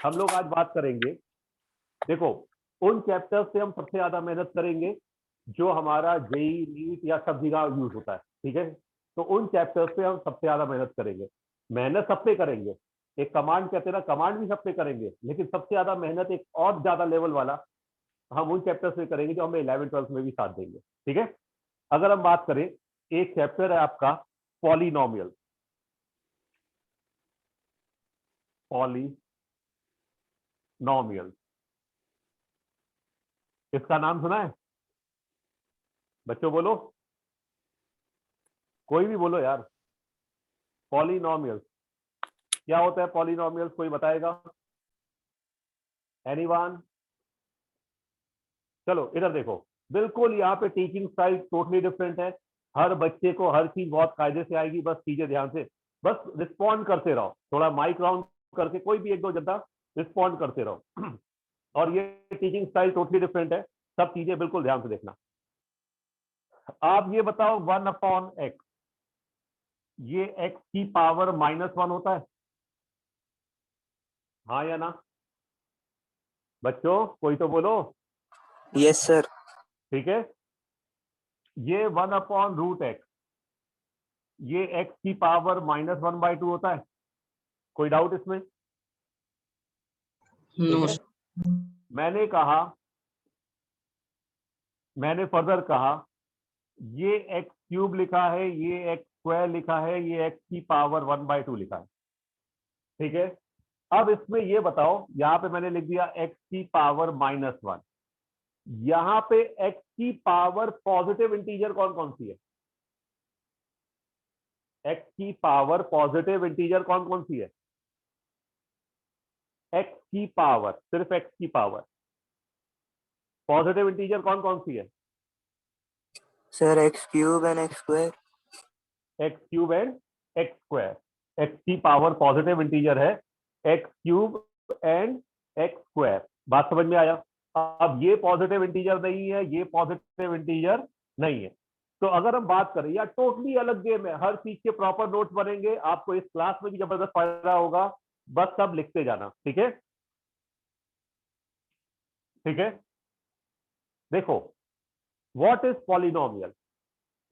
हम लोग आज बात करेंगे, देखो उन चैप्टर्स से हम सबसे ज्यादा मेहनत करेंगे जो हमारा जेई नीट या सब जगह यूज होता है, ठीक है। तो उन चैप्टर्स पे हम सबसे ज्यादा मेहनत करेंगे। मेहनत सब पे करेंगे, एक कमांड कहते हैं ना, कमांड भी सब पे करेंगे, लेकिन सबसे ज्यादा मेहनत एक और ज्यादा लेवल वाला हम उन चैप्टर्स पे करेंगे जो हमें 11th-12th में भी साथ देंगे, ठीक है। अगर हम बात करें, एक चैप्टर है आपका पॉलिनोमियल। पॉलिनोमियल, इसका नाम सुना है बच्चों? बोलो, कोई भी बोलो यार। पॉलिनोमियल क्या होता है? पॉलिनोमियल कोई बताएगा? एनीवन? चलो इधर देखो, बिल्कुल यहाँ पे टीचिंग स्टाइल टोटली डिफरेंट है। हर बच्चे को हर चीज बहुत कायदे से आएगी, बस चीजें ध्यान से, बस रिस्पॉन्ड करते रहो, थोड़ा माइक राउंड करके कोई भी एक दो जनता रिस्पॉन्ड करते रहो। और ये टीचिंग स्टाइल टोटली डिफरेंट है, सब चीजें बिल्कुल ध्यान से देखना। आप ये बताओ, 1/x, ये x की पावर -1 होता है, हाँ या ना? बच्चों कोई तो बोलो। Yes sir. ठीक है, ये 1/√x, ये x की पावर -1/2 होता है, कोई डाउट इसमें? ठीक है, मैंने फर्दर कहा, ये x³ लिखा है, ये x² लिखा है, ये x की पावर 1/2 लिखा है, ठीक है। अब इसमें ये बताओ, यहां पे मैंने लिख दिया x की पावर -1, यहां पे x की पावर पॉजिटिव इंटीजर कौन कौन सी है? x की पावर पॉजिटिव इंटीजर कौन कौन सी है? x की पावर, सिर्फ x की पावर पॉजिटिव इंटीजर कौन कौन सी है? Sir x³ and x²। x³ and x²। x की पावर पॉजिटिव इंटीजर है, x³ एंड x²। बात समझ में आया? अब ये पॉजिटिव इंटीजर नहीं है, ये पॉजिटिव इंटीजर नहीं है। तो अगर हम बात करें, या टोटली अलग गेम है, हर चीज के प्रॉपर नोट्स बनेंगे, आपको इस क्लास में भी जबरदस्त फायदा होगा, बस सब लिखते जाना, ठीक है। ठीक है, देखो, व्हाट इज पॉलिनोमियल?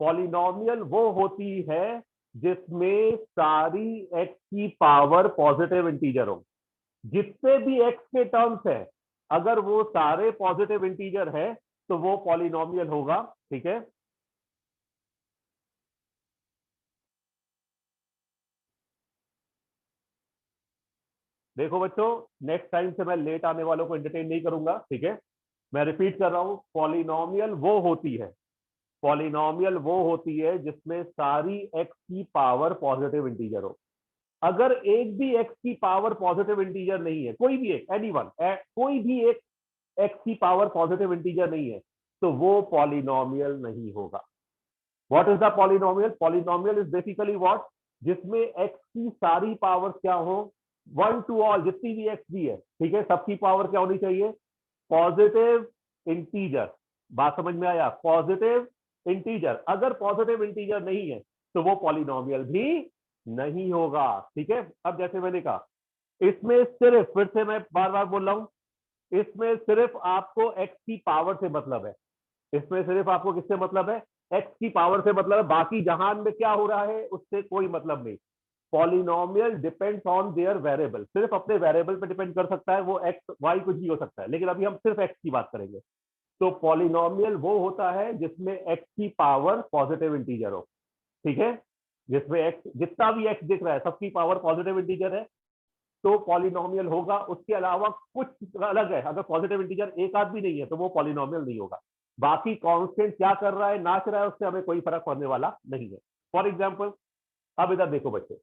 पॉलिनोमियल वो होती है जिसमें सारी एक्स की पावर पॉजिटिव इंटीजर हो। जितने भी एक्स के टर्म्स हैं, अगर वो सारे पॉजिटिव इंटीजर है तो वो पॉलिनोमियल होगा, ठीक है। देखो बच्चों, नेक्स्ट टाइम से मैं लेट आने वालों को एंटरटेन नहीं करूंगा, ठीक है। मैं रिपीट कर रहा हूं, पॉलिनोमियल वो होती है, पॉलिनोमियल वो होती है जिसमें सारी एक्स की पावर पॉजिटिव इंटीजर हो। अगर एक भी एक्स की पावर पॉजिटिव इंटीजर नहीं है, कोई भी एक, एनीवन, कोई भी एक एक्स की पावर पॉजिटिव इंटीजर नहीं है, तो वो पॉलिनोमियल नहीं होगा। What is the polynomial? Polynomial is basically what, जिसमें एक्स की सारी पावर क्या हो, 1 to all, जितनी भी एक्स भी है, ठीक है, सबकी पावर क्या होनी चाहिए? Positive integer. बात समझ में आया? Positive integer. अगर पॉजिटिव इंटीजर नहीं है तो वो पॉलिनोमियल भी नहीं होगा, ठीक है। अब जैसे मैंने कहा, इसमें सिर्फ, फिर से मैं बार बार बोल रहा हूं, इसमें सिर्फ आपको एक्स की पावर से मतलब है, इसमें सिर्फ आपको किससे मतलब है? एक्स की पावर से मतलब है, बाकी जहान में क्या हो रहा है उससे कोई मतलब नहीं। Polynomial depends on their variable, सिर्फ अपने वेरिएबल पे डिपेंड कर सकता है, वो एक्स वाई कुछ भी हो सकता है, लेकिन अभी हम सिर्फ एक्स की बात करेंगे। तो पॉलिनोमियल वो होता है जिसमें एक्स की पावर पॉजिटिव इंटीजर हो, ठीक है। जिसमें एक्स, जितना भी एक्स दिख रहा है सबकी पावर पॉजिटिव इंटीजर है, तो पॉलिनोमियल होगा। उसके अलावा कुछ अलग है, अगर पॉजिटिव इंटीजर एक आध भी नहीं है तो वो पॉलिनोमियल नहीं होगा। बाकी कांस्टेंट क्या कर रहा है, नाच रहा है, उससे हमें कोई फर्क पड़ने वाला नहीं है। फॉर एग्जाम्पल, अब इधर देखो बच्चे,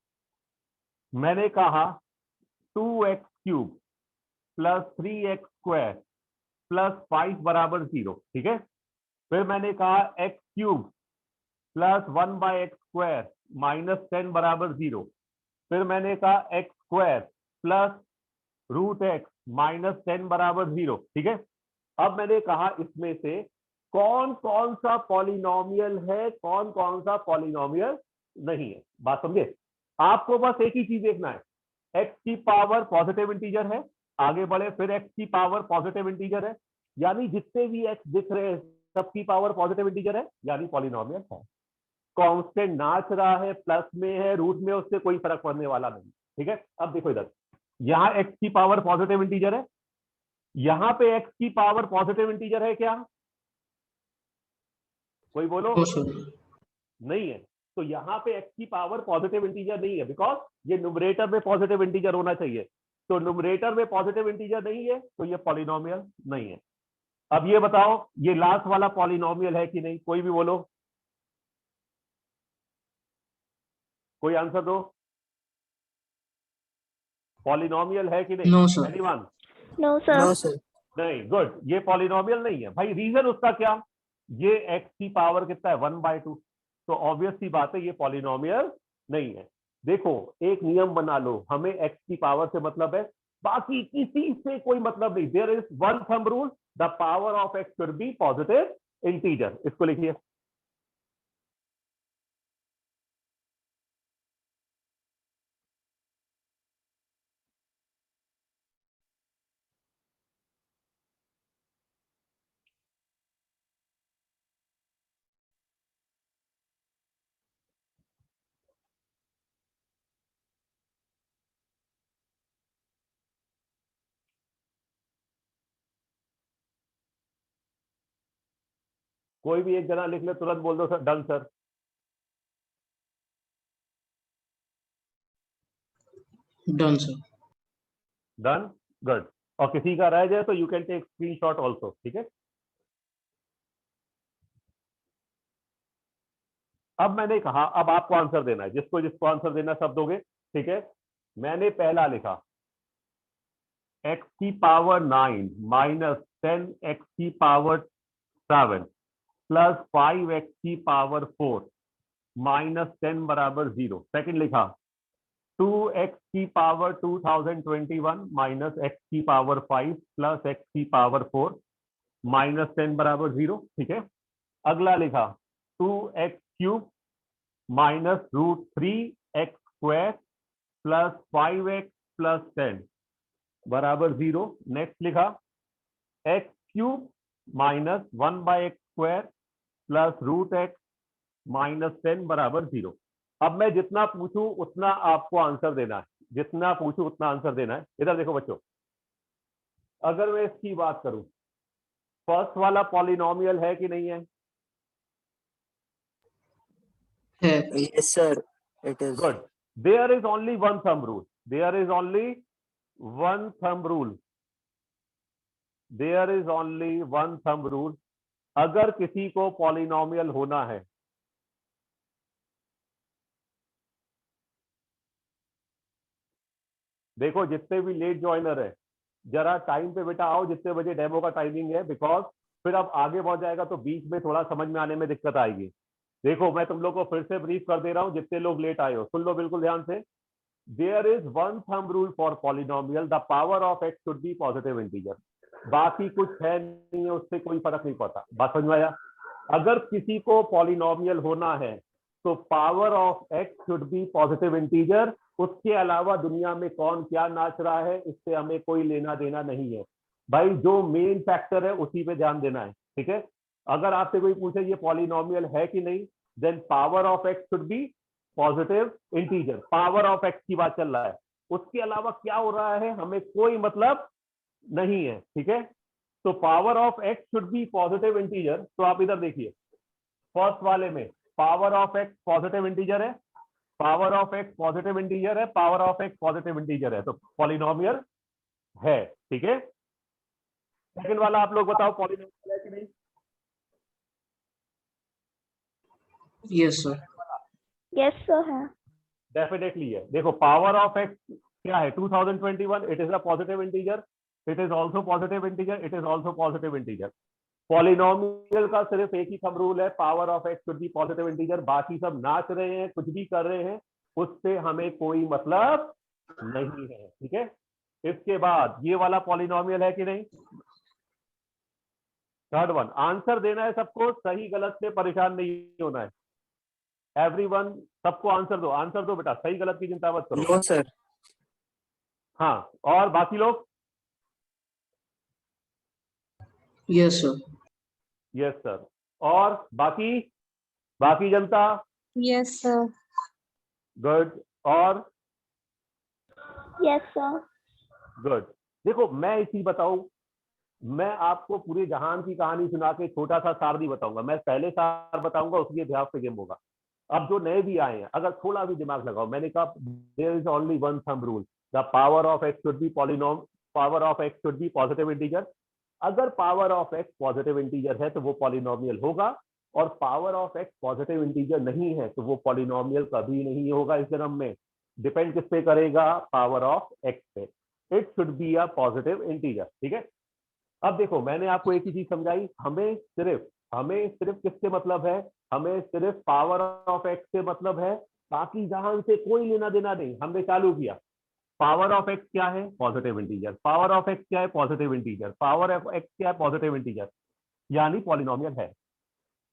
मैंने कहा 2x³ प्लस 3x² प्लस 5 बराबर 0, ठीक है। फिर मैंने कहा x³ प्लस 1/x² माइनस 10 बराबर 0। फिर मैंने कहा x² प्लस √x माइनस 10 बराबर 0, ठीक है। अब मैंने कहा इसमें से कौन कौन सा पॉलिनोमियल है, कौन कौन सा पॉलिनोमियल नहीं है। बात समझे? आपको बस एक ही चीज देखना है, एक्स की पावर पॉजिटिव इंटीजर है, आगे बढ़े, फिर x की पावर पॉजिटिव इंटीजर है, यानी जितने भी x दिख रहे हैं सबकी पावर पॉजिटिव इंटीजर है, यानी पॉलिनोमियल है। कांस्टेंट नाच रहा है, प्लस में है, रूट में, उससे कोई फर्क पड़ने वाला नहीं। ठीक है, अब देखो इधर, यहाँ x की पावर पॉजिटिव इंटीजर है, यहाँ पे x की पावर पॉजिटिव इंटीजर है क्या? कोई बोलो। No sir. नहीं है। तो यहाँ पे x की पावर पॉजिटिव इंटीजर नहीं है, बिकॉज ये न्यूमरेटर में पॉजिटिव इंटीजर होना चाहिए। तो न्यूमरेटर में पॉजिटिव इंटीजर नहीं है, तो ये पॉलिनोमियल नहीं है। अब ये बताओ, ये लास्ट वाला पॉलिनोमियल है कि नहीं? कोई भी बोलो, कोई आंसर दो। पॉलिनोमियल है कि नहीं? No sir. Anyone? No sir. No, sir. नहीं, गुड, ये पॉलिनोमियल नहीं है भाई। रीजन उसका क्या? ये x की पावर कितना है? 1/2। तो ऑब्वियस सी बात है, ये पॉलिनोमियल नहीं है। देखो, एक नियम बना लो, हमें x की पावर से मतलब है, बाकी किसी से कोई मतलब नहीं। There is one thumb rule, the power of x should be positive integer. इसको लिखिए। कोई भी एक जना लिख ले, तुरंत बोल दो sir, done sir. Done sir. Done, good. और किसी का रह जाए तो you can take screenshot also. ठीक है, अब मैंने कहा, अब आपको आंसर देना है, जिसको जिसको आंसर देना सब दोगे। ठीक है, मैंने पहला लिखा x की पावर 9 माइनस 10x की पावर 7 प्लस 5x की पावर 4 माइनस 10 बराबर 0। सेकंड लिखा 2x की पावर 2021 माइनस x की पावर 5 प्लस x की पावर 4 माइनस 10 बराबर 0। ठीक है, अगला लिखा 2x cube minus √3x square plus 5x plus 10 बराबर 0। नेक्स्ट लिखा x cube minus 1/x square plus √x minus 10 बराबर 0। अब मैं जितना पूछूं उतना आपको आंसर देना है, जितना पूछूं उतना आंसर देना है। इधर देखो बच्चों, अगर मैं इसकी बात करूं, फर्स्ट वाला पॉलिनोमियल है कि नहीं है? है। Yes, sir. It is. Good. There is only one thumb rule, there is only one thumb rule, there is only one thumb rule. अगर किसी को पॉलिनोमियल होना है, देखो जितने भी लेट ज्वाइनर है, जरा टाइम पे बेटा आओ, जितने बजे डेमो का टाइमिंग है, बिकॉज फिर अब आगे बढ़ जाएगा तो बीच में थोड़ा समझ में आने में दिक्कत आएगी। देखो, मैं तुम लोग को फिर से ब्रीफ कर दे रहा हूं, जितने लोग लेट आए हो सुन लो बिल्कुल ध्यान से। There is one thumb rule for polynomial, the power of x should be positive integer. बाकी कुछ है नहीं है, उससे कोई फर्क नहीं पड़ता। बात समझ में आया? अगर किसी को पॉलिनोमियल होना है तो power of x should be positive integer. उसके अलावा दुनिया में कौन क्या नाच रहा है, इससे हमें कोई लेना देना नहीं है भाई। जो मेन फैक्टर है उसी पे ध्यान देना है। ठीक है, अगर आपसे कोई पूछे ये पॉलिनोमियल है कि नहीं, then power of x should be positive integer. Power of x की बात चल रहा है, उसके अलावा क्या हो रहा है हमें कोई मतलब नहीं है। ठीक है, तो power of x should be positive integer. तो आप इधर देखिए, फर्स्ट वाले में power of x positive integer है, power of x positive integer है, power of x positive integer है, तो पॉलिनोमियल है। ठीक है, सेकंड वाला आप लोग बताओ पॉलिनोमियल है कि नहीं? Yes sir. यस सर है। डेफिनेटली है। देखो, पावर ऑफ x क्या है? 2021, it is a positive integer, it is also positive integer, it is also positive integer. Polynomial का सिर्फ एक ही थंब रूल है, power of x should be positive integer. बाकी सब नाच रहे हैं, कुछ भी कर रहे हैं, उससे हमें कोई मतलब नहीं है। ठीक है, इसके बाद ये वाला पॉलिनोमियल है कि नहीं? थर्ड वन, आंसर देना है सबको, सही गलत से परेशान नहीं होना है। एवरीवन, सबको आंसर दो, आंसर दो बेटा, सही गलत की चिंता मत करो। No, sir. हाँ, और बाकी लोग Yes, sir. Yes sir. और बाकी बाकी जनता? Yes, sir. गुड। और Yes, sir. गुड। देखो मैं एक चीज बताऊं, मैं आपको पूरे जहान की कहानी सुना के छोटा सा सार नहीं बताऊंगा, मैं पहले सार बताऊंगा, उसके हिसाब से गेम होगा। अब जो नए भी आए हैं, अगर थोड़ा भी दिमाग लगाओ, मैंने कहा there is only one thumb rule, the power of x should be polynom, power of x should be positive integer. अगर power of x positive integer है तो वो पॉलिनोमियल होगा, और power of x positive integer नहीं है तो वो पॉलिनोमियल कभी नहीं होगा इस जन्म में। डिपेंड किस पे करेगा? पावर ऑफ एक्स पे। It should be a positive integer, ठीक है। अब देखो मैंने आपको एक ही चीज समझाई, हमें सिर्फ किससे मतलब है? हमें सिर्फ पावर ऑफ एक्स से मतलब है, बाकी जहां से कोई लेना देना नहीं। हमने चालू किया, पावर ऑफ एक्स क्या है? Positive integer. Power of x क्या है? Positive integer. Power of x क्या है? पॉजिटिव इंटीजर, यानी पॉलिनोमियल है।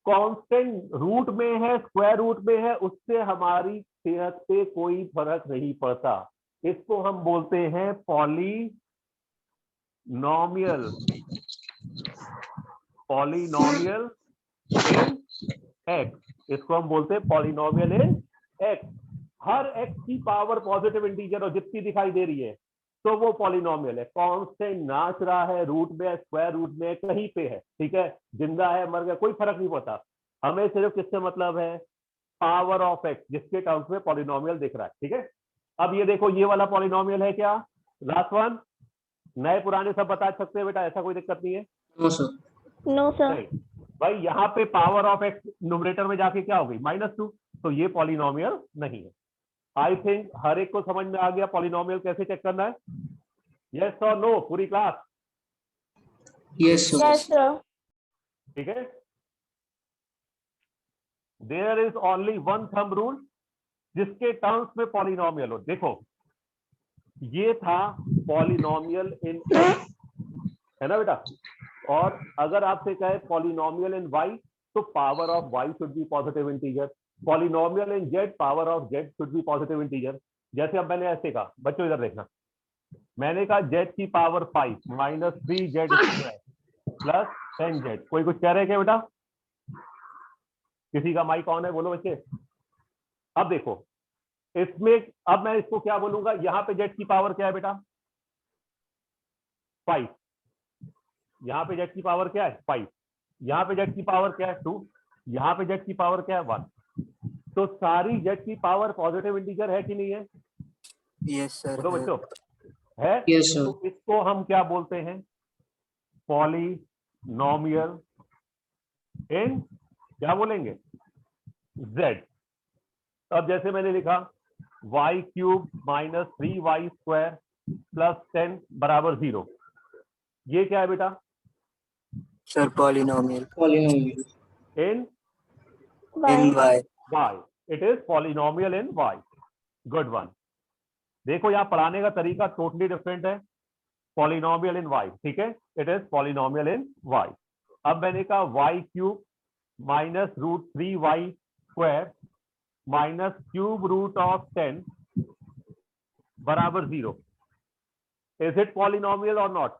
कांस्टेंट रूट में है, स्क्वायर रूट में है, उससे हमारी सेहत पे कोई फर्क नहीं पड़ता। इसको हम बोलते हैं पॉलिनोमियल। पॉलिनोमियल इन एक्स, इसको हम बोलते हैं पॉलिनोमियल इन एक्स। हर एक्स की पावर पॉजिटिव इंटीजर और जितनी दिखाई दे रही है तो वो पॉलिनोमियल है। कांस्टेंट नाच रहा है, रूट में, स्क्वायर रूट में, कहीं पे है, ठीक है, जिंदा है, मर गया, कोई फर्क नहीं पड़ता। हमें सिर्फ किससे मतलब है? पावर ऑफ एक्स, जिसके टर्म्स में पॉलिनोमियल दिख रहा है, ठीक है। अब ये देखो, ये वाला पॉलिनोमियल है क्या? Last one. नए पुराने सब बता सकते हैं बेटा, ऐसा कोई दिक्कत नहीं है। No, sir. No, sir. नहीं भाई, यहाँ पे पावर ऑफ एक्स न्यूमरेटर में जाके क्या हो गई? -2, तो ये पॉलिनोमियल नहीं है। आई थिंक हर एक को समझ में आ गया पॉलिनोमियल कैसे चेक करना है। यस और नो पूरी class? Yes, sir. Yes, sir. ठीक है। There is only one thumb rule, जिसके टर्म्स में पॉलिनोमियल हो। देखो ये था पॉलिनोमियल इन एक्स, है ना बेटा। और अगर आपसे कहे पॉलिनोमियल इन वाई, तो power of why should be positive integer. Polynomial in Z, power of Z should be positive integer. जैसे अब मैंने ऐसे कहा, बच्चों इधर देखना, मैंने कहा जेड की पावर 5 -3z प्लस 10z। कोई कुछ कह रहे हैं क्या बेटा? किसी का माइक ऑन है? बोलो बच्चे। अब देखो इसमें, अब मैं इसको क्या बोलूंगा? यहाँ पे जेड की पावर क्या है बेटा? 5। यहाँ पे जेड की पावर क्या है? 5। यहाँ पे जेड की पावर क्या है? 2। यहाँ पे जेड की पावर क्या है? 1। तो सारी जेड की पावर पॉजिटिव इंटीजर है कि नहीं है? Yes, sir. बोलो बच्चों, है। Yes, sir. तो इसको हम क्या बोलते हैं? पॉलिनोमियल इन, क्या बोलेंगे? जेड। अब जैसे मैंने लिखा y³ - 3y² + 10 = 0। ये क्या है बेटा? Sir, polynomial. Polynomial. In In Y. y. y, it is polynomial in y। Good one. देखो यहाँ पढ़ाने का तरीका टोटली डिफरेंट है। पॉलिनोमियल इन y, ठीक है, it is polynomial in y। अब मैंने कहा y³ - √3y² -√10 = 0। Is it polynomial और not?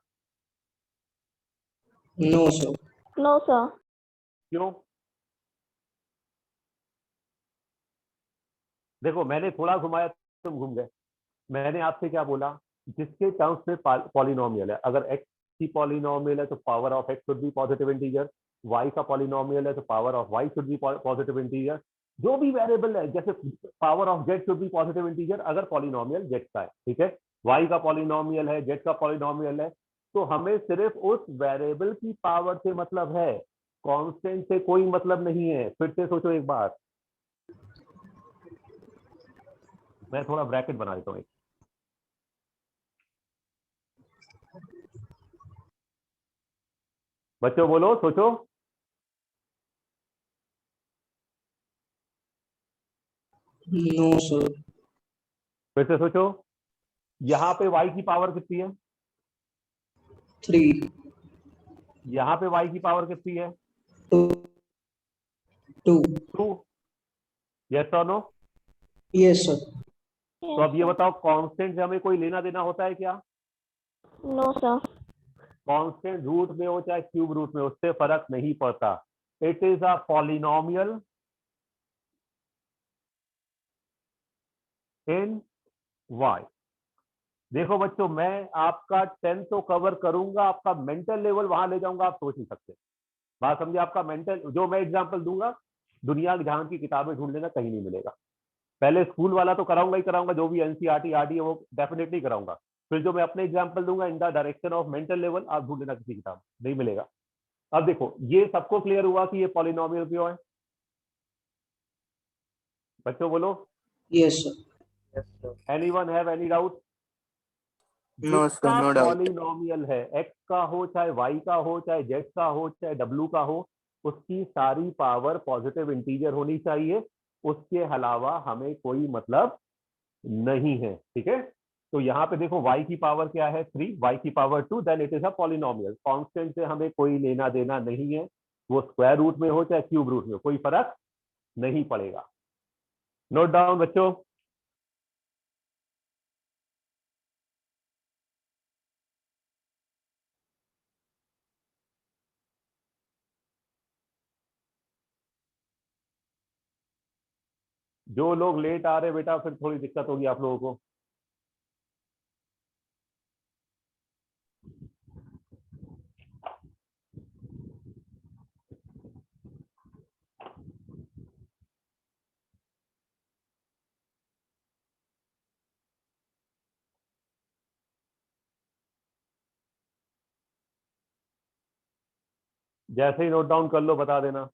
No, sir. No, sir. क्यों? देखो मैंने थोड़ा घुमाया, तुम घूम गए। मैंने आपसे क्या बोला? जिसके टर्म्स में पॉलिनोमियल है, अगर x की पॉलिनोमियल है तो power of x should be positive integer, y का पॉलिनोमियल है तो power of y should be positive integer. जो भी वेरिएबल है, जैसे power of z should be positive integer अगर पॉलिनोमियल z का है, ठीक है। y का पॉलिनोमियल है, z का पॉलिनोमियल है, तो हमें सिर्फ उस वेरिएबल की पावर से मतलब है, कांस्टेंट से कोई मतलब नहीं है। फिर से सोचो एक बार, मैं थोड़ा ब्रैकेट बना देता हूँ। बच्चों बोलो, सोचो। No, sir. फिर से सोचो, यहाँ पे y की पावर कितनी है? 3, यहाँ पे y की पावर कितनी है? 2, 2. 2। यस और नो? Yes, sir. तो अब ये बताओ, कांस्टेंट से हमें कोई लेना देना होता है क्या? No, sir. कांस्टेंट रूट में हो चाहे क्यूब रूट में, उससे फर्क नहीं पड़ता। It is a polynomial in y। देखो बच्चों, मैं आपका 10 तो कवर करूंगा, आपका मेंटल लेवल वहां ले जाऊंगा, आप सोच नहीं सकते। बात समझे? आपका मेंटल, जो मैं एग्जांपल दूंगा दुनिया जहां की किताबें ढूंढ लेना, कहीं नहीं मिलेगा। पहले स्कूल वाला तो कराऊंगा ही कराऊंगा, जो भी एनसीईआरटी आरडी है वो डेफिनेटली कराऊंगा। फिर जो मैं अपने एग्जांपल दूंगा in the direction of mental level, आप ढूंढ लेना, किसी किताब नहीं मिलेगा। अब देखो, ये सबको क्लियर हुआ कि ये पॉलिनोमियल क्यों है? बच्चों बोलो, Yes, sir. Yes, sir. Anyone have any doubt? No, sir. जिसका No doubt. पॉलिनोमियल है, एक्स का हो चाहे वाई का हो चाहे जेड का हो चाहे डब्ल्यू का हो, उसकी सारी पावर पॉजिटिव इंटीजर होनी चाहिए, उसके अलावा हमें कोई मतलब नहीं है। ठीक है, तो यहाँ पे देखो y की पावर क्या है 3, y की power 2, then it is a polynomial. Constant से हमें कोई लेना देना नहीं है, वो स्क्वायर रूट में हो चाहे क्यूब रूट में हो, कोई फर्क नहीं पड़ेगा। नोट डाउन बच्चों। जो लोग लेट आ रहे बेटा, फिर थोड़ी दिक्कत होगी आप लोगों को। जैसे ही नोट डाउन कर लो बता देना।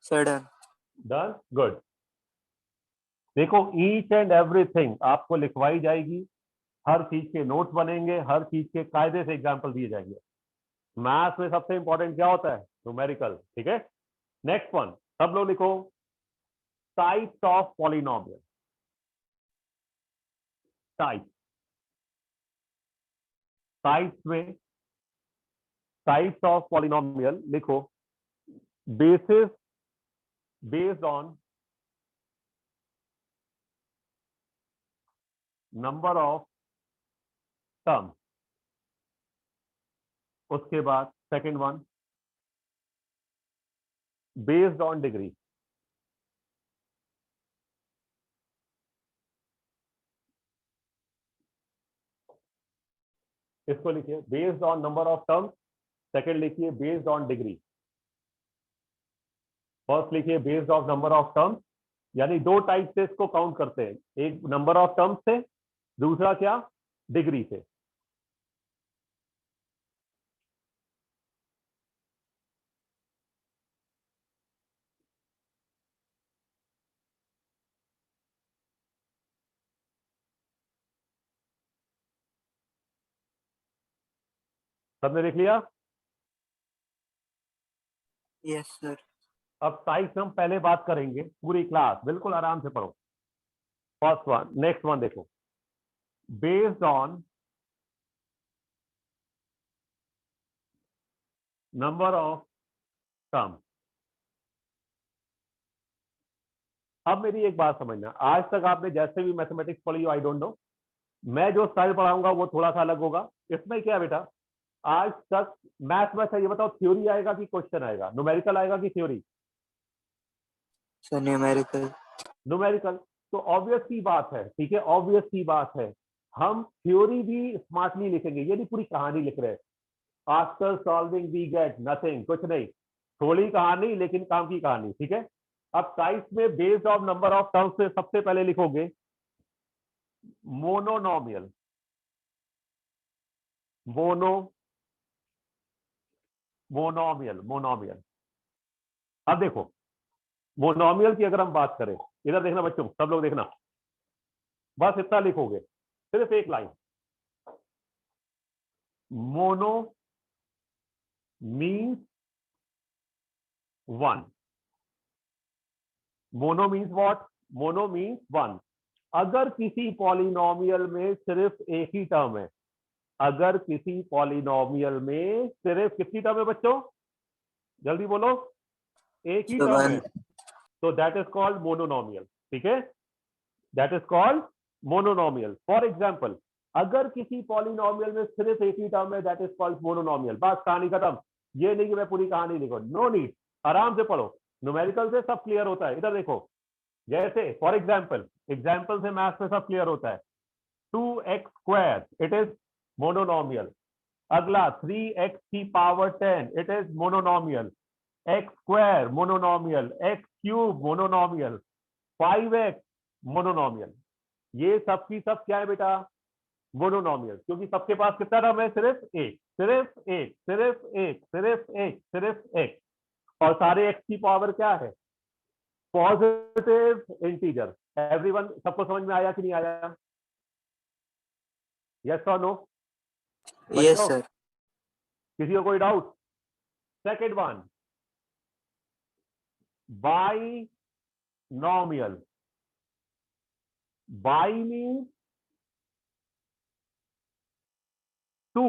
Sir, done. Done, good. देखो, ईच एंड एवरीथिंग आपको लिखवाई जाएगी, हर चीज के नोट्स बनेंगे, हर चीज के कायदे से एग्जाम्पल दिए जाएंगे। मैथ्स में सबसे इंपॉर्टेंट क्या होता है? न्यूमेरिकल। ठीक है, नेक्स्ट वन, सब लोग लिखो, types of polynomial. Type, types में, टाइप्स ऑफ पॉलिनोमियल लिखो, basis, based on number of term. उसके बाद second one, based on degree. इसको लिखिए based on number of term, second लिखिए बेस्ड ऑन डिग्री। फर्स्ट लिखिए based of number of term, यानी दो टाइप से इसको काउंट करते हैं, एक नंबर ऑफ टर्म्स से, दूसरा क्या, डिग्री से। सबने लिख लिया? Yes, sir. अब टाइप्स हम पहले बात करेंगे, पूरी क्लास बिल्कुल आराम से पढ़ो। फर्स्ट वन, नेक्स्ट वन देखो, based on number of term. अब मेरी एक बात समझना, आज तक आपने जैसे भी मैथमेटिक्स पढ़ी हो, आई डोंट नो, मैं जो स्टाइल पढ़ाऊंगा वो थोड़ा सा अलग होगा। इसमें क्या बेटा, आज तक मैथ में, ये बताओ, थ्योरी आएगा कि क्वेश्चन आएगा, न्यूमेरिकल आएगा कि थ्योरी? So numerical. न्यूमेरिकल। तो ऑब्वियस की बात है, ठीक है, ऑब्वियस की बात है, हम थ्योरी भी स्मार्टली लिखेंगे, ये नहीं पूरी कहानी लिख रहे। After solving we get nothing, कुछ नहीं, थोड़ी कहानी लेकिन काम की कहानी। ठीक है, अब टाइप्स में based of number of terms से सबसे पहले लिखोगे मोनोनोमियल। Mono, monomial, monomial. अब देखो, मोनोमियल की अगर हम बात करें, इधर देखना बच्चों, सब लोग देखना, बस इतना लिखोगे, सिर्फ एक line, mono means one. Mono means what? Mono means one. अगर किसी पॉलिनोमियल में सिर्फ एक ही टर्म है, अगर किसी पॉलिनोमियल में सिर्फ कितनी टर्म है बच्चों, जल्दी बोलो, एक ही टर्म है, तो दैट इज कॉल्ड मोनोनोमियल। ठीक है, that is called monomial. For example, अगर किसी पॉलिनोमियल में सिर्फ एक ही टर्म है, दैट इज कॉल्ड मोनोनोमियल। बस कहानी खत्म। ये नहीं कि मैं पूरी कहानी लिखूं, नो नीड, आराम से पढ़ो, न्यूमेरिकल से सब क्लियर होता है। इधर देखो, जैसे फॉर एग्जाम्पल, एग्जाम्पल से मैथ्स में सब क्लियर होता है। 2x², it is monomial. अगला 3x की power 10, it is monomial. x² monomial, x³ monomial, 5x monomial. ये सब की सब क्या है बेटा, मोनोनोमियल, क्योंकि सबके पास कितना टर्म है, सिर्फ एक, सिर्फ एक, सिर्फ एक, सिर्फ एक, सिर्फ एक। और सारे x की पावर क्या है, पॉजिटिव इंटीजर। एवरीवन, सबको समझ में आया कि नहीं आया, यस और नो? Yes, sir. किसी को कोई doubt? Second one, binomial. Bi means two,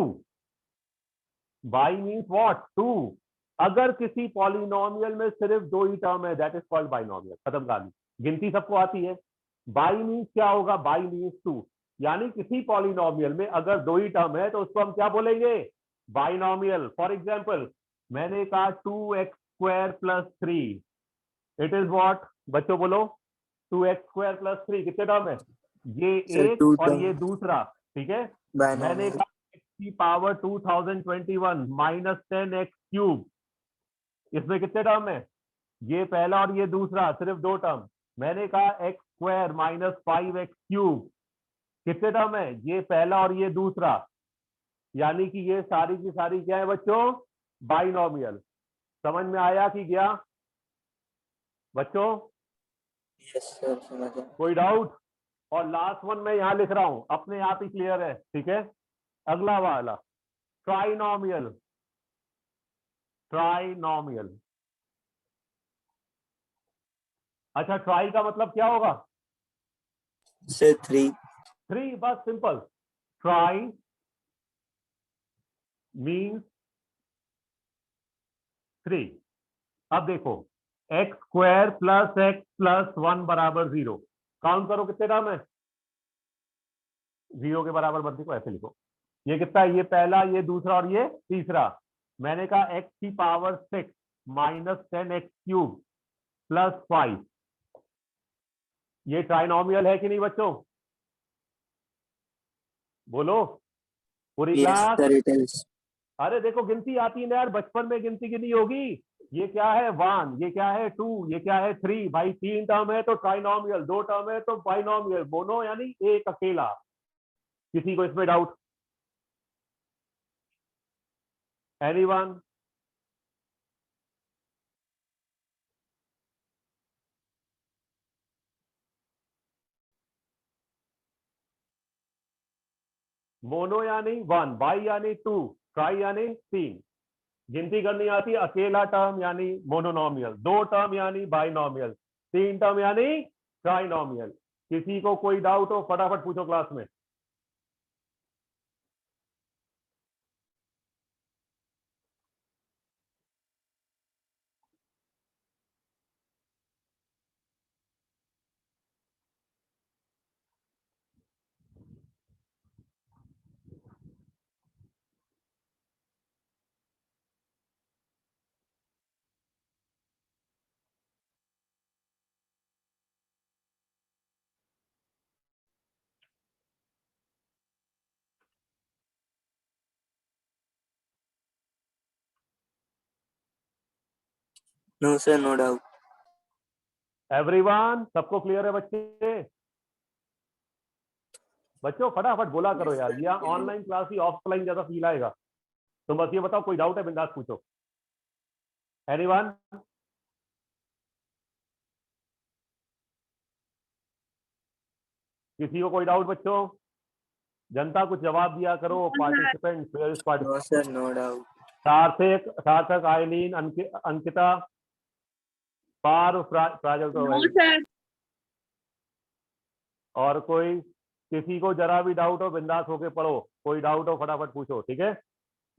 bi means what, two. अगर किसी पॉलिनोमियल में सिर्फ दो ही टर्म है, दैट इज कॉल्ड बाइनोमियल। खत्म कहानी, गिनती सबको आती है। बाई मीन्स क्या होगा, बाई मीन्स टू, यानी किसी पॉलिनोमियल में अगर दो ही टर्म है तो उसको हम क्या बोलेंगे, बाइनोमियल। फॉर एग्जाम्पल, मैंने कहा 2x² + 3, इट इज व्हाट, बच्चों बोलो, 2x² + 3 कितने टर्म है, ये Sir, एक two और term. ये दूसरा। ठीक है, मैंने Binomial. कहा x की पावर 2021 - 10x³, इसमें कितने टर्म है, ये पहला और ये दूसरा, सिर्फ दो टर्म। मैंने कहा x² - 5x³, कितने टर्म है, ये पहला और ये दूसरा, यानी कि ये सारी की सारी क्या है बच्चों, बाइनोमियल। समझ में आया कि गया बच्चों? Yes, sir. समझ गया. कोई डाउट? और लास्ट वन मैं यहां लिख रहा हूं, अपने आप ही क्लियर है। ठीक है, अगला वाला, ट्राइनोमियल। ट्राइनोमियल, अच्छा, ट्राई का मतलब क्या होगा, Sir, 3. 3, बस सिंपल। Try means 3। अब देखो, x² + x + 1 = 0। काउंट करो कितने टर्म है, 0 के बराबर मत लिखो, ऐसे लिखो। ये कितना है, ये पहला, ये दूसरा और ये तीसरा। मैंने कहा x की पावर 6 - 10x³ + 5, ये ट्राइनोमियल है कि नहीं बच्चों, बोलो पूरी Yes, class. sir. It is. अरे देखो, गिनती आती है ना यार, बचपन में गिनती गिनी होगी। ये क्या है 1, ये क्या है 2, ये क्या है 3। भाई 3 टर्म है तो ट्राइनोमियल, 2 टर्म है तो बाइनोमियल। मोनो यानी एक अकेला। किसी को इसमें डाउट? एनीवन? मोनो यानी 1, बाई यानी 2, ट्राई यानी 3। गिनती करनी आती है, अकेला टर्म यानी मोनोनोमियल, 2 टर्म यानी बाइनोमियल, 3 टर्म यानी ट्राइनोमियल। किसी को कोई डाउट हो फटाफट पूछो क्लास में। No, sir. No doubt. Everyone, सबको क्लियर है बच्चे? बच्चों फटाफट बोला करो यार, ये ऑनलाइन क्लास ही ऑफलाइन ज्यादा फील आएगा। तुम बस ये बताओ, कोई डाउट है, बिंदास पूछो। एनीवन? किसी को कोई डाउट बच्चों? जनता कुछ जवाब दिया करो। Participant, No, sir. No doubt. सार्थक, सार्थक, आइलीन, अंकिता, पार, प्राजल तो No, sir. और कोई किसी को जरा भी डाउट हो बिंदास होके पढ़ो, कोई डाउट हो फटाफट पूछो, ठीक है।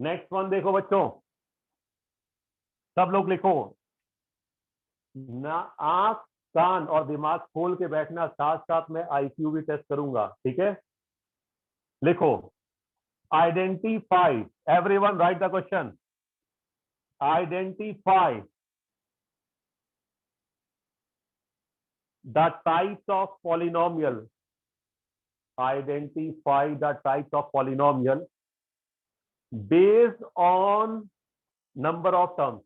नेक्स्ट वन देखो बच्चों, सब लोग लिखो ना, आंख कान और दिमाग खोल के बैठना, साथ साथ में आईक्यू भी टेस्ट करूंगा, ठीक है। लिखो identify, everyone right the question, identify the types of polynomial, identify the types of polynomial based on number of terms,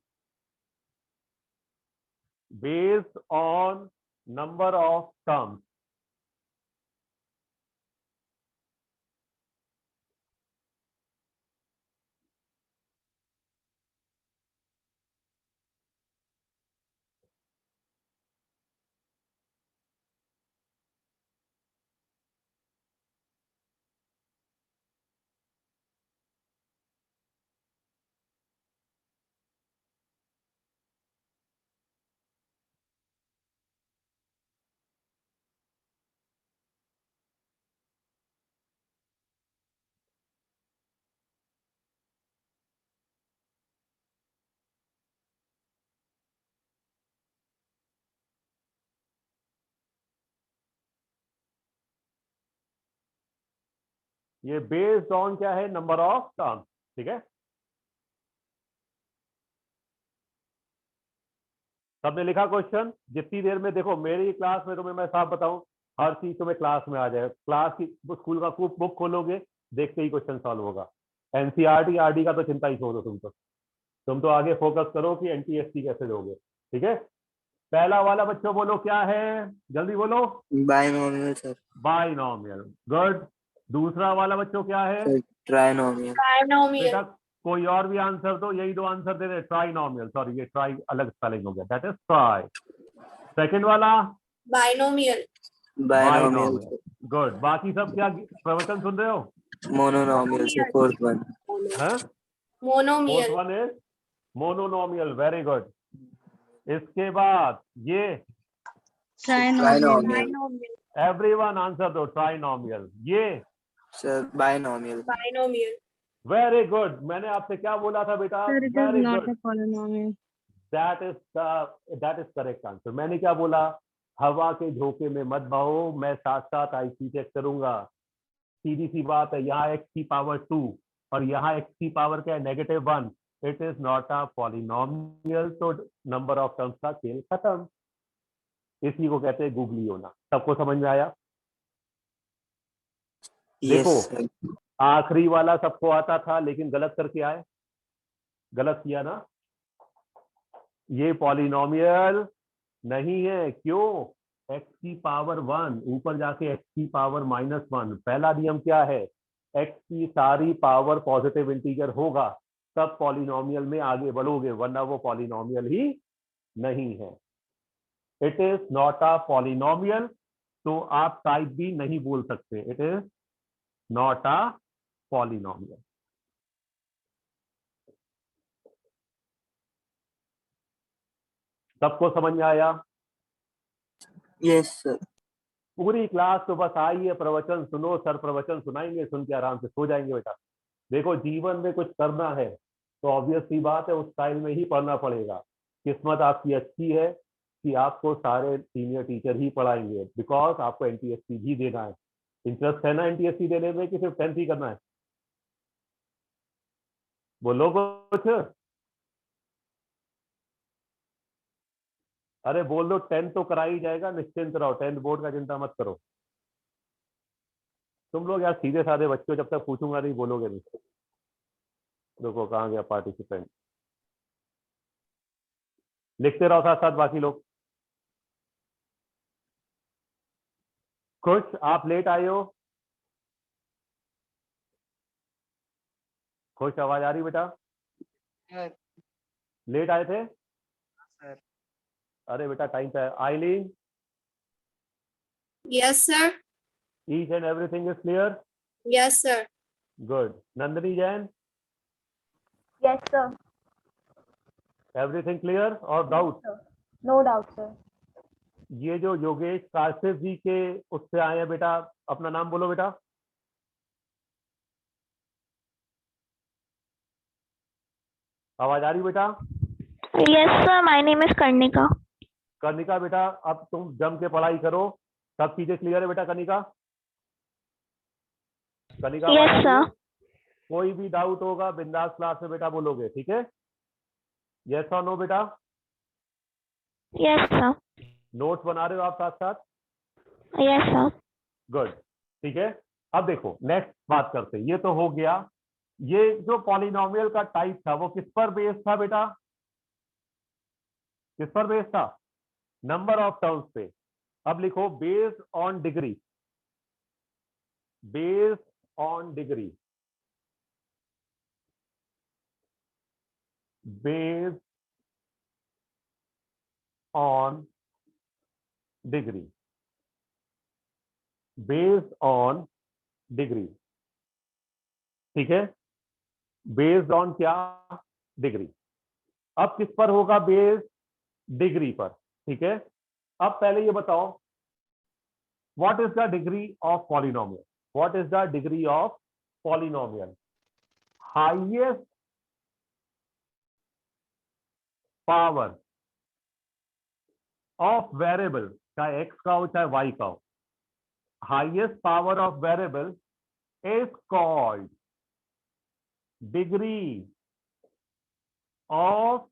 based on number of terms। ये बेस्ड ऑन क्या है, नंबर ऑफ टर्म्स, ठीक है। सबने लिखा क्वेश्चन? जितनी देर में देखो मेरी क्लास में तुम्हें मैं साफ बताऊं, हर चीज तुम्हें क्लास में आ जाए, क्लास की स्कूल का बुक खोलोगे देखते ही क्वेश्चन सॉल्व होगा। एनसीईआरटी आरडी का तो चिंता ही छोड़ो, तुम तो आगे फोकस करो कि एनटीएससी कैसे दोगे, ठीक है। पहला वाला बच्चों बोलो क्या है, जल्दी बोलो। Binomial sir. Binomial, good. दूसरा वाला बच्चों क्या है? Sir trinomial. बेटा कोई और भी आंसर दो, यही दो आंसर दे रहे। ट्राइनोमियल, सॉरी ये ट्राई अलग स्पेलिंग हो गया, दैट इज ट्राई। सेकंड वाला बाइनोमियल। Binomial, good. बाकी सब क्या प्रवचन सुन रहे हो? Monomial sir, fourth one. हाँ, fourth one is monomial, very good. इसके बाद ये ट्राइनोमियल। एवरीवन आंसर दो, ट्राइनोमियल। ये सर बाइनोमियल। Very good. मैंने आपसे क्या बोला था बेटा? Very good, that is correct answer. मैंने क्या बोला? हवा के झोंके में मत बहो, मैं साथ साथ आईसी चेक करूंगा। सीधी सी बात है, यहाँ x की पावर 2 और यहाँ x की पावर क्या है, -1। It is not a polynomial, तो नंबर ऑफ टर्म्स का खेल खत्म। इसी को कहते हैं गूगली होना। सबको समझ में आया? देखो आखिरी वाला सबको आता था लेकिन गलत करके आए, गलत किया ना। ये पॉलिनोमियल नहीं है, क्यों? x की पावर 1 ऊपर जाके x की पावर -1। पहला नियम क्या है? x की सारी पावर पॉजिटिव इंटीजर होगा तब पॉलिनोमियल में आगे बढ़ोगे, वरना वो पॉलिनोमियल ही नहीं है। It is not a polynomial, तो आप टाइप भी नहीं बोल सकते। It is not a polynomial. सबको समझ में आया? Yes sir. पूरी क्लास तो बस आई है, प्रवचन सुनो, सर प्रवचन सुनाएंगे, सुन के आराम से सो जाएंगे बेटा। देखो जीवन में कुछ करना है तो ऑब्वियस सी बात है उस स्टाइल में ही पढ़ना पड़ेगा। किस्मत आपकी अच्छी है कि आपको सारे सीनियर टीचर ही पढ़ाएंगे, बिकॉज आपको एनटीएससी ही देना है। इंटरेस्ट है ना एनटीएससी देने में, कि सिर्फ 10th ही करना है? बोलो कुछ, अरे बोल दो 10th तो करा ही जाएगा, निश्चिंत रहो, 10th बोर्ड का चिंता मत करो। तुम लोग यार सीधे साधे बच्चों, जब तक पूछूंगा नहीं बोलोगे नहीं। देखो कहाँ गया पार्टिसिपेंट, लिखते रहो साथ साथ बाकी लोग। खुश, आप लेट आए हो? खुश, आवाज आ रही बेटा? लेट आए थे? सर। अरे बेटा टाइम पे। आईलीन, Yes, sir. Each and everything is clear? Yes, sir. Good. Nandini Jain, Yes, sir. Everything clear और डाउट? No doubt, sir. ये जो योगेश काशिफ जी के उससे आए हैं बेटा, अपना नाम बोलो बेटा। आवाज आ रही बेटा? Yes, sir. My name is Karnika. Kanika बेटा, अब तुम जम के पढ़ाई करो, सब चीजें क्लियर है बेटा? कनिका, कनिका आवाज Yes, आ रही sir. है? कोई भी डाउट होगा बिंदास क्लास में बेटा बोलोगे, ठीक है? यस और नो बेटा? Yes, sir. नोट्स बना रहे हो आप साथ साथ? Yes, sir. गुड, ठीक है। अब देखो नेक्स्ट बात करते हैं। ये तो हो गया, ये जो पॉलिनोमियल का टाइप था वो किस पर बेस्ड था बेटा? किस पर बेस्ड था? नंबर ऑफ टर्म्स पे। अब लिखो based on degree, based on degree, based on degree, based on degree, ठीक है? बेस्ड ऑन क्या? डिग्री। अब किस पर होगा? बेस्ड डिग्री पर, ठीक है? अब पहले ये बताओ, what is the degree of polynomial? What is the degree of polynomial? Highest power of variable, चाहे एक्स का हो चाहे वाई का हो, highest power of variable is called degree of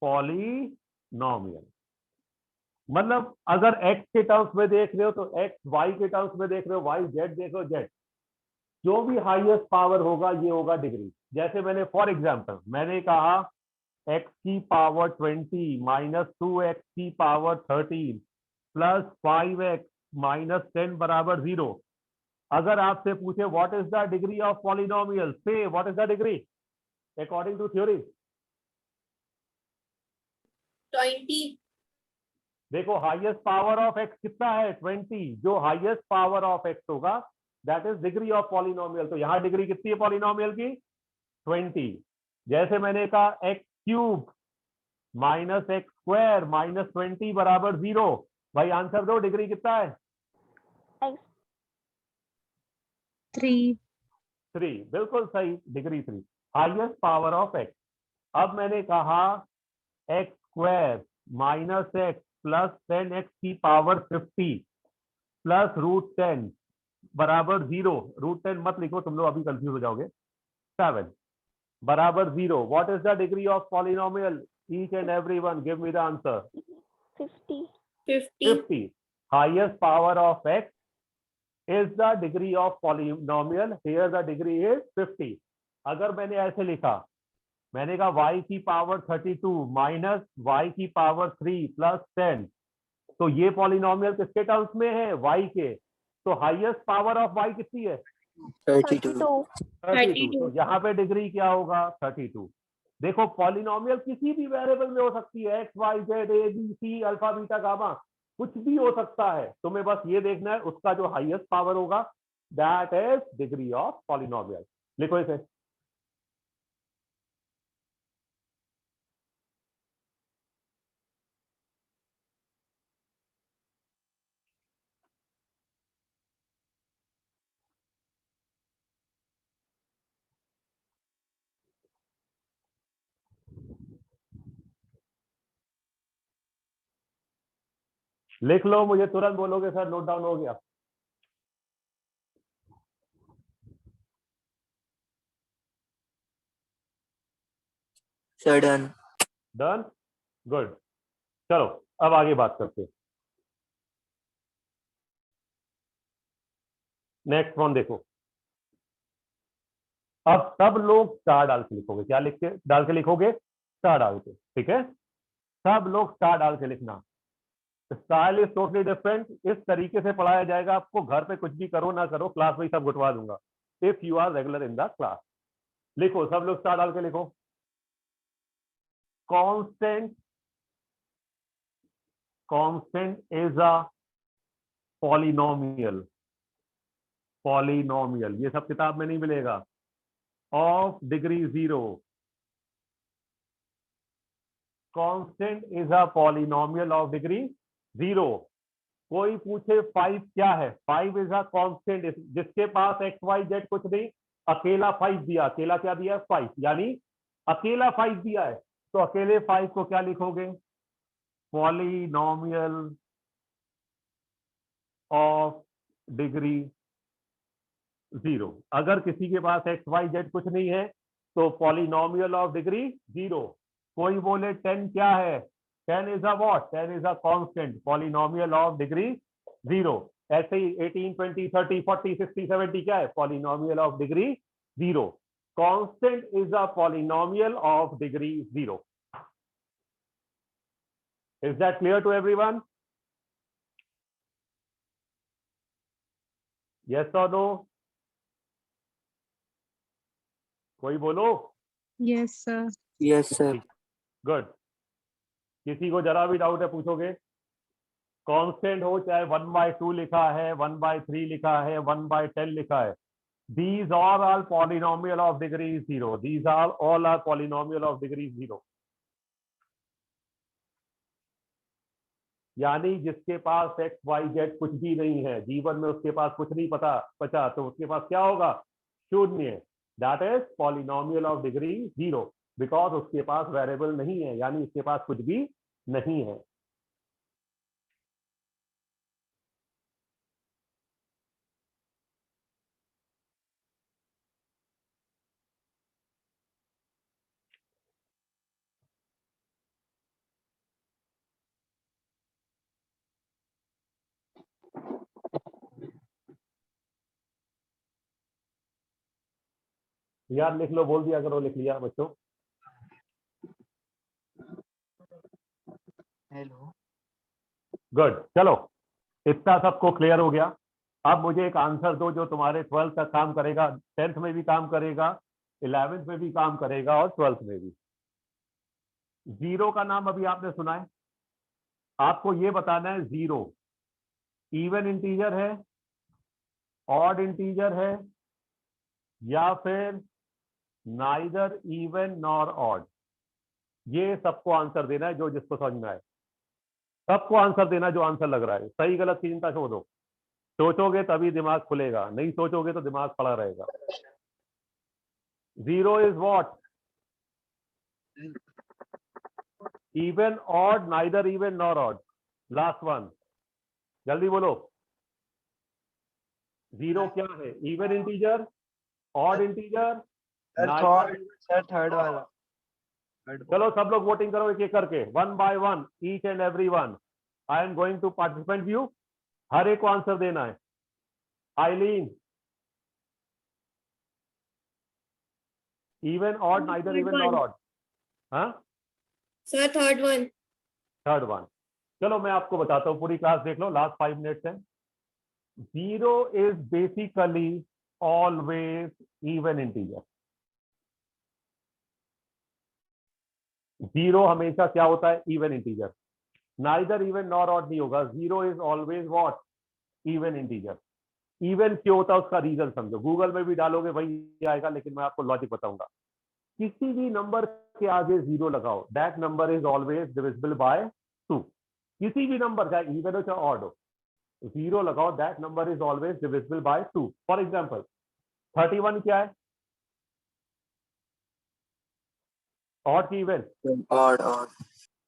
polynomial. मतलब अगर x के टर्म्स में देख रहे हो तो x, y के टर्म्स में देख रहे हो y, z देख रहे हो z, जो भी हाईएस्ट पावर होगा ये होगा डिग्री। जैसे मैंने फॉर एग्जांपल मैंने कहा x की पावर 20 माइनस 2x की पावर 13 प्लस 5x माइनस 10 बराबर 0। अगर आपसे पूछे what is the degree of polynomial, say what is the degree according to theory? 20। देखो हाईएस्ट पावर ऑफ x कितना है? 20। जो हाईएस्ट पावर ऑफ x होगा that is degree of polynomial. तो यहां डिग्री कितनी है पॉलिनोमियल की? 20। जैसे मैंने कहा x cube minus x square minus 20 बराबर 0। भाई आंसर दो, डिग्री कितना है? 3। 3, बिल्कुल सही, degree 3, highest power of x। अब मैंने कहा x square minus x plus 10x की पावर 50 प्लस रूट 10 बराबर 0। रूट 10 मत लिखो, तुम लोग अभी कंफ्यूज हो जाओगे। 7 बराबर 0। What is the degree of polynomial? Each and everyone give me the answer. 50. 50। Highest power of x is the degree of polynomial. Here the degree is 50. अगर मैंने ऐसे लिखा, मैंने कहा y की पावर 32 माइनस y की पावर 3 प्लस 10, तो ये पॉलिनोमियल किसके टर्म्स में है? y के। तो हाईएस्ट पावर ऑफ y कितनी है? 32. 32। तो यहाँ पे डिग्री क्या होगा? 32। देखो पॉलिनोमियल किसी भी वेरिएबल में हो सकती है, X Y Z A B C alpha beta gamma, कुछ भी हो सकता है। तुम्हें बस ये देखना है उसका जो हाईएस्ट पावर होगा that is degree of polynomial. लिखो इसे। लिख लो, मुझे तुरंत बोलोगे सर नोट डाउन हो गया। Sir, done. Done, good. चलो अब आगे बात करते हैं। नेक्स्ट वन देखो। अब सब लोग स्टार डाल के लिखोगे। क्या लिख के डाल के लिखोगे? स्टार डाल के, ठीक है? सब लोग स्टार डाल के लिखना। Style is totally different. इस तरीके से पढ़ाया जाएगा आपको, घर पे कुछ भी करो ना करो, क्लास में ही सब गुटवा दूंगा if you are regular in the class. लिखो, सब लोग स्टार डाल के लिखो। Constant, constant is a polynomial, polynomial ये सब किताब में नहीं मिलेगा, of degree 0। Constant is a polynomial of degree 0। कोई पूछे 5 क्या है, 5 इज अ कांस्टेंट। जिसके पास एक्स वाई जेड कुछ नहीं, अकेला 5 दिया, अकेला क्या दिया है 5, यानी अकेला 5 दिया है, तो अकेले 5 को क्या लिखोगे, पॉलिनोमियल ऑफ डिग्री 0। अगर किसी के पास एक्स वाई जेड कुछ नहीं है तो पॉलिनोमियल ऑफ डिग्री 0। कोई बोले 10 क्या है, 10 is a what, 10 is a constant, polynomial of degree 0। ऐसे ही 18 20 30 40 60 70 क्या है, polynomial of degree 0। Constant is a polynomial of degree 0। Is that clear to everyone? Yes और नो? कोई बोलो। Yes, sir. Yes, sir. Good. किसी को जरा भी डाउट है पूछोगे? कांस्टेंट हो चाहे 1/2 लिखा है, 1/3 लिखा है, 1/10 लिखा है, these are all polynomial of degree 0. These are all are polynomial of degree 0. यानी जिसके पास एक्स वाई जेड कुछ भी नहीं है, जीवन में उसके पास कुछ नहीं बचा, तो उसके पास क्या होगा, शून्य। That is polynomial of degree 0, because उसके पास वेरिएबल नहीं है, यानी उसके पास कुछ भी नहीं है। यार लिख लो, बोल दिया करो, लिख लिया बच्चों। Hello. गुड, चलो इतना सबको क्लियर हो गया। अब मुझे एक आंसर दो जो तुम्हारे 12th का काम करेगा, 10th में भी काम करेगा, 11th में भी काम करेगा और 12th में भी। 0 का नाम अभी आपने सुना है, आपको ये बताना है 0 इवन इंटीजर है, ऑड इंटीजर है, या फिर नाइदर इवन नॉर ऑड। ये सबको आंसर देना है, जो जिसको समझ में आए सबको आंसर देना, जो आंसर लग रहा है। सही गलत की चिंता छोड़ दो, सोचोगे तभी दिमाग खुलेगा, नहीं सोचोगे तो दिमाग पड़ा रहेगा। 0 is what, even odd, neither even nor odd. Last one, जल्दी बोलो। 0 क्या है, even integer, odd integer, Sir, third वाला. चलो सब लोग वोटिंग करो एक एक करके, 1 by 1 each and every one. I am going to participant view, हर एक को आंसर देना है। आइलीन, even odd, neither even nor odd. हाँ Sir, third one. Third one. चलो मैं आपको बताता हूँ, पूरी क्लास देख लो, लास्ट 5 मिनट्स है। 0 is basically always even integer. 0 हमेशा क्या होता है, even integer. Neither even nor odd नहीं होगा, 0 is always what, even integer. Even क्यों होता है उसका रीजन समझो, गूगल में भी डालोगे वही आएगा, लेकिन मैं आपको लॉजिक बताऊंगा। किसी भी नंबर के आगे 0 लगाओ, that number is always divisible by 2। किसी भी नंबर, चाहे इवन हो चाहे ऑड हो, 0 लगाओ, that number is always divisible by 2। For example 31 क्या है, ऑड की इवन, Odd.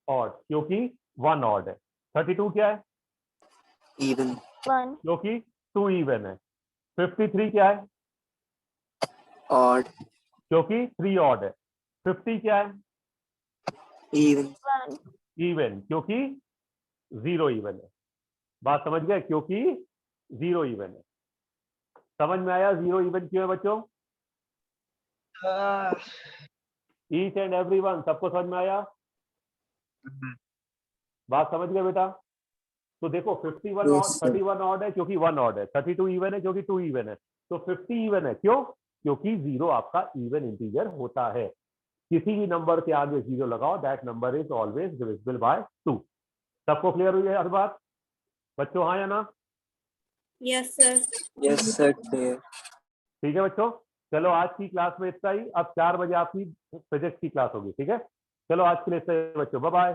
ऑड, क्योंकि 1 ऑड है। 32 क्या है, Even. 1, क्योंकि 2 इवन है। 53 क्या है, Odd. क्योंकि 3 ऑड है। 50 क्या है, Even. 1, इवन, क्योंकि 0 इवन है। बात समझ गए, क्योंकि 0 इवन है। समझ में आया 0 इवन क्यों है बच्चों? ईच एंड एवरी वन, सबको समझ में आया? बात समझ गए बेटा? तो देखो 51 Yes, ऑड, sir. 31 ऑड है क्योंकि 1 ऑड है, 32 इवन है क्योंकि 2 इवन है, तो 50 इवन है। क्यों? क्योंकि 0 आपका इवन इंटीजर होता है। किसी भी नंबर के आगे 0 लगाओ, that number is always divisible by 2। सबको क्लियर हुई है हर बात बच्चों, हाँ या ना? Yes, sir. Yes, sir. Clear. ठीक है बच्चों, चलो आज की क्लास में इतना ही। अब 4 बजे आपकी फिजिक्स की क्लास होगी, ठीक है? चलो आज के लिए इतना ही बच्चों, बाय बाय।